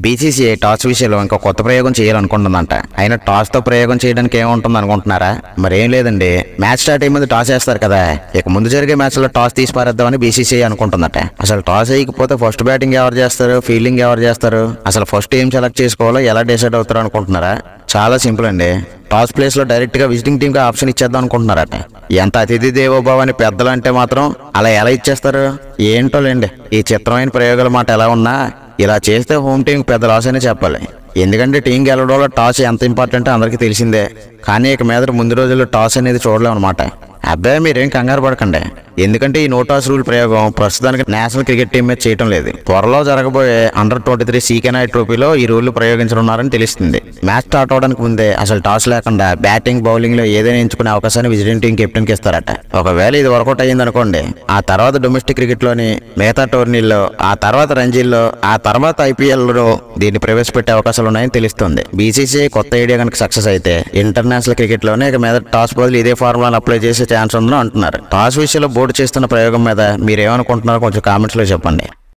BCCI toss విషయంలో ఇంకో కొత్త ప్రయోగం చేయాలనుకుంటుందంట. అయినా టాస్ తో ప్రయోగం చేయడానికి ఏముంటుంది అనుకుంటున్నారా? మరేం లేదండి, మ్యాచ్ స్టార్ట్ అయ్యే ముందు టాస్ వేస్తారు కదా, ఇక ముందు జరిగే మ్యాచ్ లో టాస్ తీసి పారేద్దామని బీసీసీఐ అనుకుంటుందట. అసలు టాస్ వేయకపోతే ఫస్ట్ బ్యాటింగ్ ఎవరు చేస్తారు, ఫీల్డింగ్ ఎవరు చేస్తారు, అసలు ఫస్ట్ ఏం సెలెక్ట్ చేసుకోవాలో ఎలా డిసైడ్ అవుతారు అనుకుంటున్నారా? చాలా సింపుల్ అండి, టాస్ ప్లేస్ లో డైరెక్ట్ గా విజిటింగ్ టీమ్ కి ఆప్షన్ ఇచ్చేద్దాం అనుకుంటున్నారట. ఎంత అతిథి దేవోభవ అని పెద్దలు అంటే మాత్రం అలా ఎలా ఇచ్చేస్తారు? ఏంటోలేండి, ఈ చిత్రమైన ప్రయోగాల మాట ఎలా ఉన్నా ఇలా చేస్తే హోమ్ టీం పెద్ద లాస్ అనే చెప్పాలి. ఎందుకంటే టీం గెలవడంలో టాస్ ఎంత ఇంపార్టెంట్ అందరికీ తెలిసిందే. కానీ ఇక మీద ముందు రోజుల్లో టాస్ అనేది చూడలేం అనమాట. అబ్బాయి మీరేం కంగారు పడకండి, ఎందుకంటే ఈ నో టాస్ రూల్ ప్రయోగం ప్రస్తుతానికి నేషనల్ క్రికెట్ టీం మీద చేయడం లేదు. త్వరలో జరగబోయే అండర్-23 సీకే నాయక్ ట్రోఫీలో ఈ రూల్ ప్రయోగించనున్నారని తెలుస్తుంది. మ్యాచ్ స్టార్ట్ అవడానికి ముందే అసలు టాస్ లేకుండా బ్యాటింగ్ బౌలింగ్ లో ఏదైనా ఎంచుకునే అవకాశాన్ని విజిటింగ్ టీం కెప్టెన్ కి ఇస్తారట. ఒకవేళ ఇది వర్కౌట్ అయ్యింది అనుకోండి, ఆ తర్వాత డొమెస్టిక్ క్రికెట్ లోని మిగతా టోర్నీల్లో, ఆ తర్వాత రంజీల్లో, ఆ తర్వాత ఐపీఎల్ లో దీన్ని ప్రవేశపెట్టే అవకాశాలు ఉన్నాయని తెలుస్తుంది. బీసీసీఐ కొత్త ఐడియా కనుక సక్సెస్ అయితే ఇంటర్నేషనల్ క్రికెట్ లోనే ఇక మీద టాస్ బదులు ఇదే ఫార్ములాను అప్లై చేసే ఛాన్స్ ఉందని అంటున్నారు. టాస్ విషయంలో బోర్డు చేస్తున్న ప్రయోగం మీద మీరేమనుకుంటున్నారో కొంచెం కామెంట్స్ లో చెప్పండి.